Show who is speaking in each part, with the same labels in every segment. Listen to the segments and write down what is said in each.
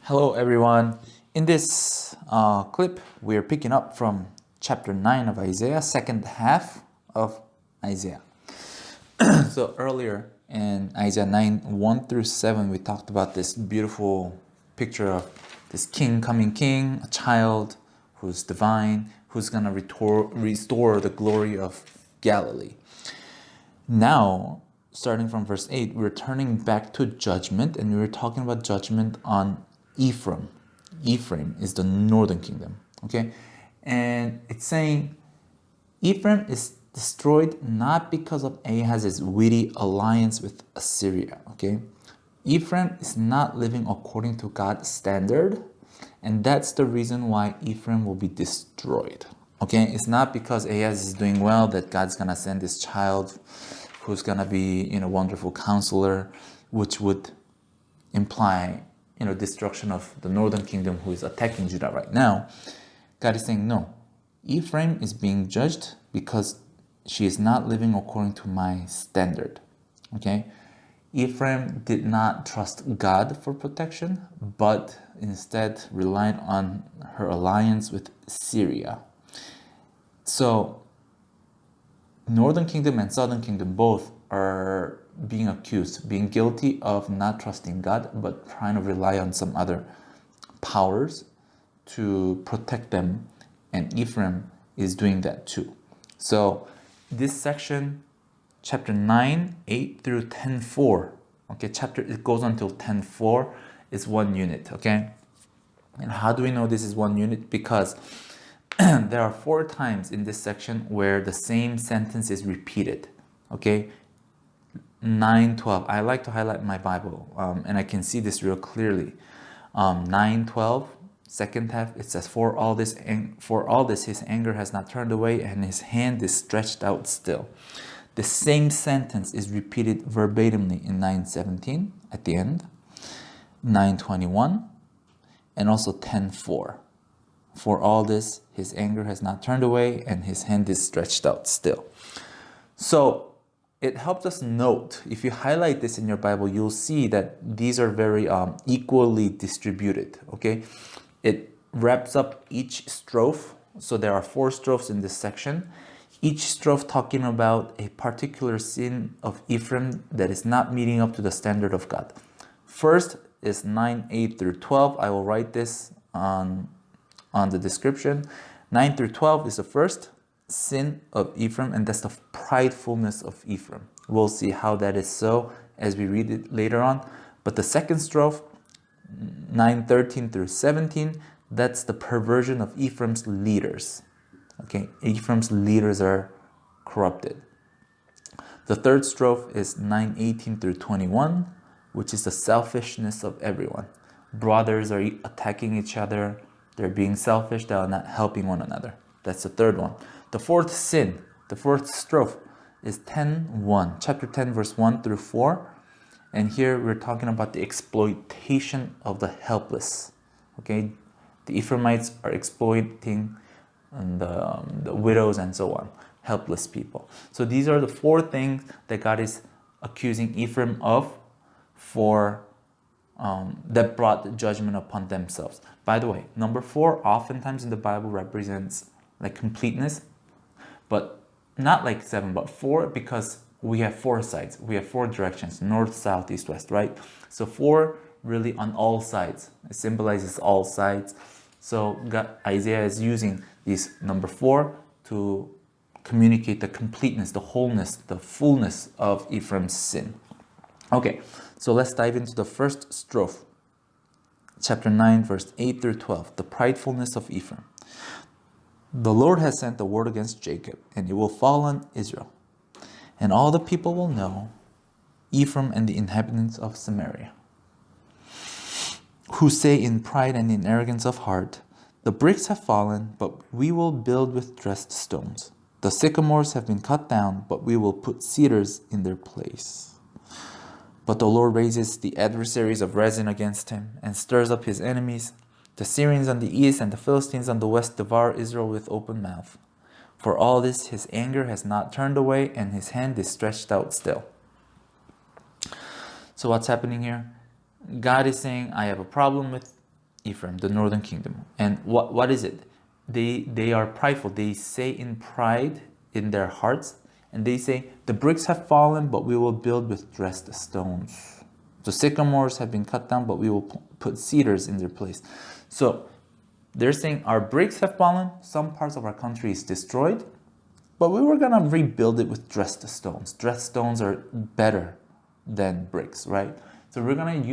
Speaker 1: Hello everyone. In this clip, we're picking up from chapter 9 of Isaiah, second half of Isaiah. So earlier in Isaiah 9, 1 through 7, we talked about this beautiful picture of this coming king, a child who's divine, who's going to restore the glory of Galilee. Now, starting from verse 8, we're turning back to judgment, and we were talking about judgment on Ephraim. Ephraim is the northern kingdom, okay? And it's saying Ephraim is destroyed not because of Ahaz's witty alliance with Assyria, okay? Ephraim is not living according to God's standard, and that's the reason why Ephraim will be destroyed, okay? It's not because Ahaz is doing well that God's gonna send this child who's gonna be, wonderful counselor, which would imply destruction of the northern kingdom who is attacking Judah right now. God is saying, no, Ephraim is being judged because she is not living according to my standard. Okay? Ephraim did not trust God for protection, but instead relied on her alliance with Syria. So, northern kingdom and southern kingdom both are being accused, being guilty of not trusting God, but trying to rely on some other powers to protect them. And Ephraim is doing that too. So this section, chapter 9, 8 through 10:4, okay, it goes until 10:4, is one unit, okay? And how do we know this is one unit? Because there are 4 times in this section where the same sentence is repeated, okay? 9:12. I like to highlight my Bible, and I can see this real clearly. 9:12, second half, it says, For all this, his anger has not turned away, and his hand is stretched out still. The same sentence is repeated verbatimly in 9:17 at the end, 9:21, and also 10:4. For all this, his anger has not turned away, and his hand is stretched out still. So it helps us note, if you highlight this in your Bible, you'll see that these are very equally distributed, okay? It wraps up each strophe. So there are 4 strophes in this section. Each strophe talking about a particular sin of Ephraim that is not meeting up to the standard of God. First is 9, 8 through 12. I will write this on the description. 9 through 12 is the first sin of Ephraim, and that's the pridefulness of Ephraim. We'll see how that is so as we read it later on. But the second strophe, 9:13 through 17, that's the perversion of Ephraim's leaders. Okay, Ephraim's leaders are corrupted. The third strophe is 9:18 through 21, which is the selfishness of everyone. Brothers are attacking each other. They're being selfish. They are not helping one another. That's the third one. The fourth sin, the fourth strophe, is 10:1, chapter 10, verse 1 through 4. And here we're talking about the exploitation of the helpless. Okay, the Ephraimites are exploiting the widows and so on, helpless people. So these are the 4 things that God is accusing Ephraim of that brought judgment upon themselves. By the way, number 4 oftentimes in the Bible represents like completeness, but not like 7, but 4, because we have 4 sides. We have 4 directions, north, south, east, west, right? So 4 really on all sides. It symbolizes all sides. So Isaiah is using this number 4 to communicate the completeness, the wholeness, the fullness of Ephraim's sin. Okay, so let's dive into the first strophe. Chapter 9, verse 8 through 12, the pridefulness of Ephraim. The Lord has sent a word against Jacob, and it will fall on Israel. And all the people will know, Ephraim and the inhabitants of Samaria, who say in pride and in arrogance of heart, The bricks have fallen, but we will build with dressed stones. The sycamores have been cut down, but we will put cedars in their place. But the Lord raises the adversaries of Rezin against him, and stirs up his enemies. The Syrians on the east and the Philistines on the west devour Israel with open mouth. For all this, his anger has not turned away, and his hand is stretched out still. So what's happening here? God is saying, I have a problem with Ephraim, the northern kingdom. And what is it? They are prideful. They say in pride in their hearts, and they say, the bricks have fallen, but we will build with dressed stones. The sycamores have been cut down, but we will put cedars in their place. So they're saying our bricks have fallen, some parts of our country is destroyed, but we were going to rebuild it with dressed stones. Dressed stones are better than bricks, right? So we're going to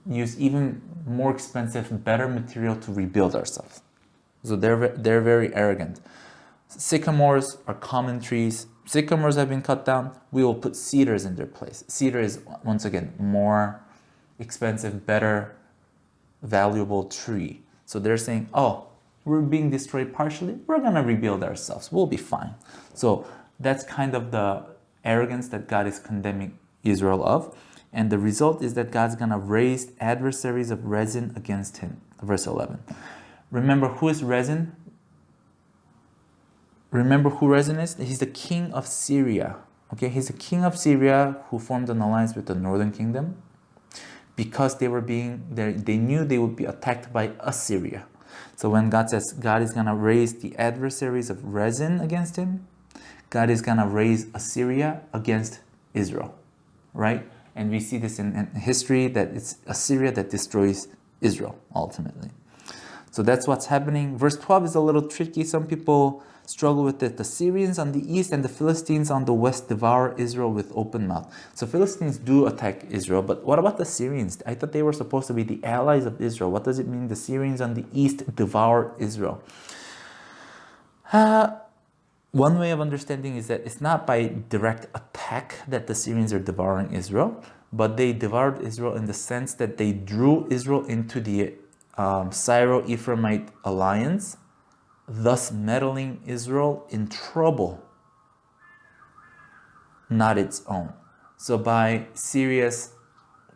Speaker 1: use even more expensive, better material to rebuild ourselves. So they're very arrogant. Sycamores are common trees. Sycamores have been cut down. We will put cedars in their place. Cedar is, once again, more expensive, better, valuable tree. So they're saying, oh, we're being destroyed partially. We're going to rebuild ourselves. We'll be fine. So that's kind of the arrogance that God is condemning Israel of. And the result is that God's going to raise adversaries of Rezin against him. Verse 11. Remember who is Rezin? Remember who Rezin is? He's the king of Syria. Okay, he's the king of Syria who formed an alliance with the northern kingdom because they knew they would be attacked by Assyria. So when God says God is going to raise the adversaries of Rezin against him, God is going to raise Assyria against Israel, right? And we see this in history that it's Assyria that destroys Israel ultimately. So that's what's happening. Verse 12 is a little tricky. Some people struggle with it. The Syrians on the east and the Philistines on the west devour Israel with open mouth. So Philistines do attack Israel, but what about the Syrians? I thought they were supposed to be the allies of Israel. What does it mean the Syrians on the east devour Israel? One way of understanding is that it's not by direct attack that the Syrians are devouring Israel, but they devoured Israel in the sense that they drew Israel into the Syro-Ephraimite alliance, thus meddling Israel in trouble, not its own. So by Syria's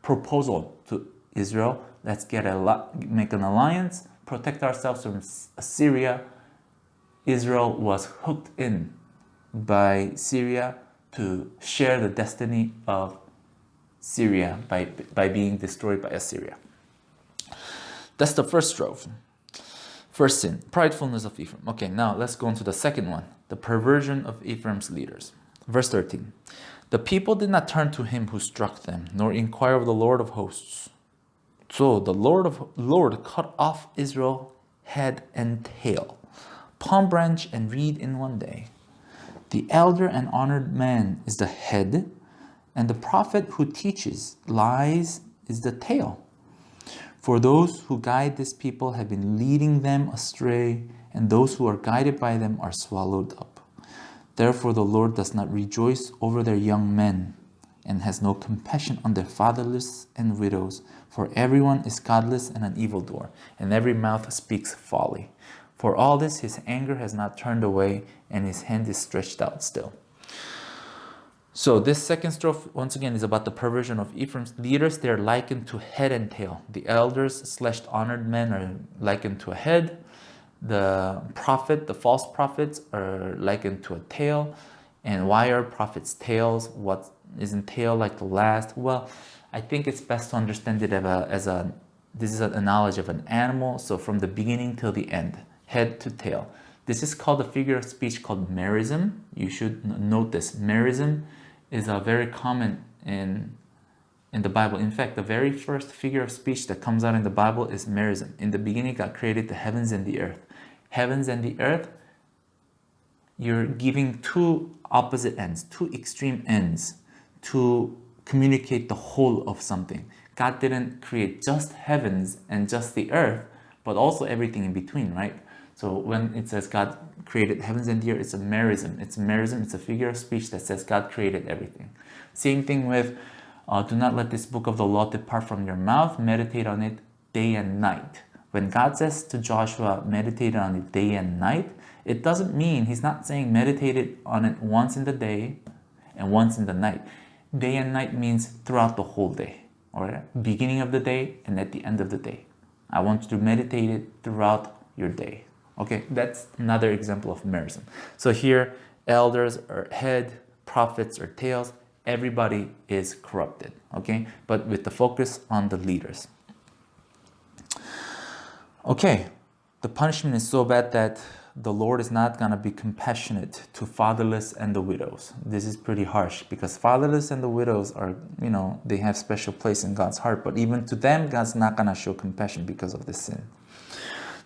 Speaker 1: proposal to Israel, let's make an alliance, protect ourselves from Assyria, Israel was hooked in by Syria to share the destiny of Syria by being destroyed by Assyria. That's the first strophe. First sin, pridefulness of Ephraim. Okay, now let's go on to the second one, the perversion of Ephraim's leaders. Verse 13. The people did not turn to him who struck them, nor inquire of the Lord of hosts. So the Lord cut off Israel head and tail, palm branch and reed in one day. The elder and honored man is the head, and the prophet who teaches lies is the tail. For those who guide this people have been leading them astray, and those who are guided by them are swallowed up. Therefore the Lord does not rejoice over their young men, and has no compassion on their fatherless and widows. For everyone is godless and an evildoer, and every mouth speaks folly. For all this his anger has not turned away, and his hand is stretched out still. So this second strophe, once again, is about the perversion of Ephraim's leaders. They are likened to head and tail. The elders / honored men are likened to a head. The prophet, the false prophets, are likened to a tail. And why are prophets tails? What isn't tail like the last? Well, I think it's best to understand it this is a knowledge of an animal. So from the beginning till the end, head to tail. This is called a figure of speech called merism. You should note this. Merism is very common in the Bible. In fact, the very first figure of speech that comes out in the Bible is merism. In the beginning, God created the heavens and the earth. Heavens and the earth, you're giving two opposite ends, two extreme ends to communicate the whole of something. God didn't create just heavens and just the earth, but also everything in between, right? So when it says God created heavens and the earth, it's a merism. It's a figure of speech that says God created everything. Same thing with, do not let this book of the law depart from your mouth. Meditate on it day and night. When God says to Joshua, meditate on it day and night, it doesn't mean, he's not saying meditate on it once in the day and once in the night. Day and night means throughout the whole day, or beginning of the day and at the end of the day. I want you to meditate it throughout your day. Okay, that's another example of merism. So here, elders are head, prophets are tails. Everybody is corrupted, okay? But with the focus on the leaders. Okay, the punishment is so bad that the Lord is not going to be compassionate to fatherless and the widows. This is pretty harsh because fatherless and the widows are, they have special place in God's heart. But even to them, God's not going to show compassion because of this sin.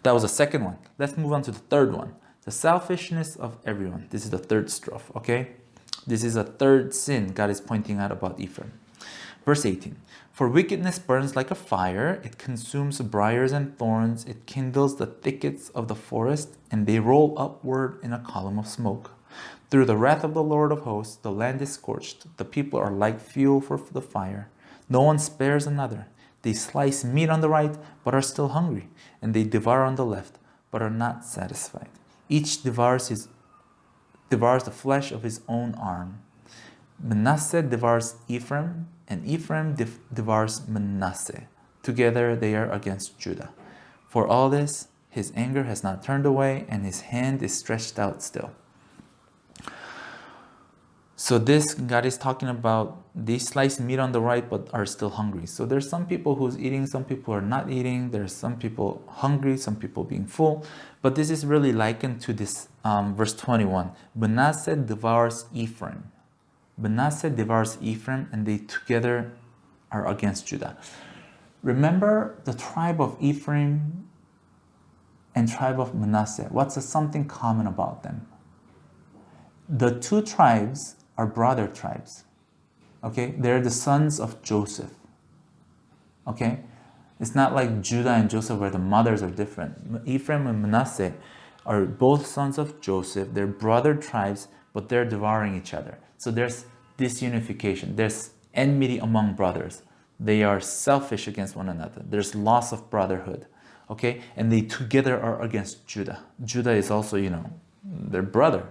Speaker 1: That was the second one. Let's move on to the third one. The selfishness of everyone. This is the third strophe, okay? This is a third sin God is pointing out about Ephraim. Verse 18. For wickedness burns like a fire, it consumes briars and thorns, it kindles the thickets of the forest, and they roll upward in a column of smoke. Through the wrath of the Lord of hosts, the land is scorched, the people are like fuel for the fire. No one spares another. They slice meat on the right, but are still hungry, and they devour on the left, but are not satisfied. Each devours the flesh of his own arm. Manasseh devours Ephraim, and Ephraim devours Manasseh. Together they are against Judah. For all this, his anger has not turned away, and his hand is stretched out still. So this, God is talking about, they slice meat on the right but are still hungry. So there's some people who's eating, some people are not eating. There's some people hungry, some people being full. But this is really likened to this verse 21. Manasseh devours Ephraim. Manasseh devours Ephraim, and they together are against Judah. Remember the tribe of Ephraim and tribe of Manasseh. What's something common about them? The two tribes are brother tribes. Okay? They're the sons of Joseph. Okay? It's not like Judah and Joseph where the mothers are different. Ephraim and Manasseh are both sons of Joseph. They're brother tribes, but they're devouring each other. So there's disunification. There's enmity among brothers. They are selfish against one another. There's loss of brotherhood. Okay? And they together are against Judah. Judah is also, their brother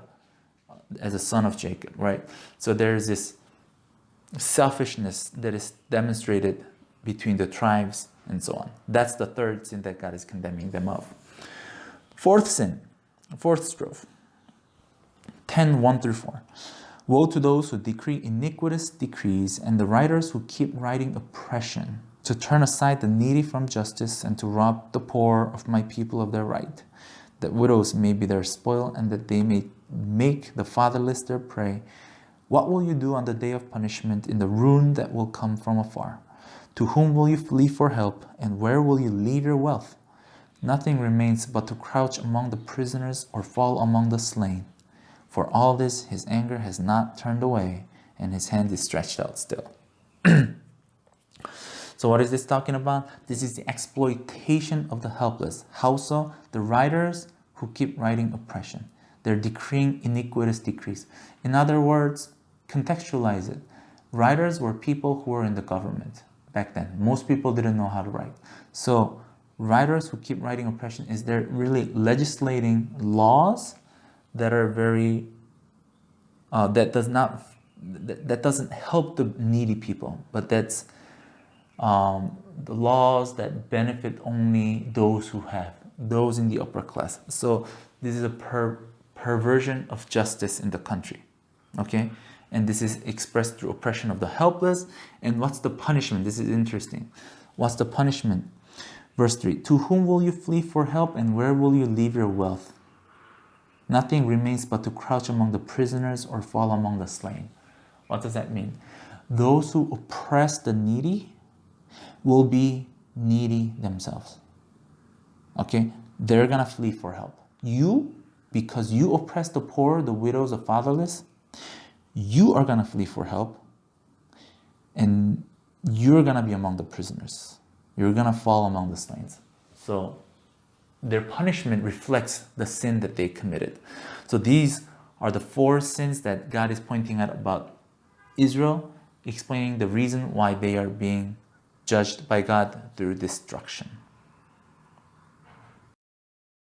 Speaker 1: as a son of Jacob, right? So there's this selfishness that is demonstrated between the tribes and so on. That's the third sin that God is condemning them of. Fourth sin, fourth strophe, 10:1-4. Woe to those who decree iniquitous decrees and the writers who keep writing oppression, to turn aside the needy from justice and to rob the poor of my people of their right, that widows may be their spoil and that they may make the fatherless their prey. What will you do on the day of punishment in the ruin that will come from afar? To whom will you flee for help, and where will you leave your wealth? Nothing remains but to crouch among the prisoners or fall among the slain. For all this, his anger has not turned away, and his hand is stretched out still. So what is this talking about? This is the exploitation of the helpless. How so? The writers who keep writing oppression. They're decreeing iniquitous decrees. In other words, contextualize it. Writers were people who were in the government back then. Most people didn't know how to write. So writers who keep writing oppression is they're really legislating laws that are very that doesn't help the needy people, but that's the laws that benefit only those who have, those in the upper class. So this is a perversion of justice in the country, okay? And this is expressed through oppression of the helpless. And what's the punishment? This is interesting. What's the punishment? Verse 3, to whom will you flee for help, and where will you leave your wealth? Nothing remains but to crouch among the prisoners or fall among the slain. What does that mean? Those who oppress the needy will be needy themselves. Okay? They're going to flee for help. You, because you oppress the poor, the widows, the fatherless, you are going to flee for help, and you're going to be among the prisoners. You're going to fall among the slain. So their punishment reflects the sin that they committed. So these are the four sins that God is pointing out about Israel, explaining the reason why they are being judged by God through destruction.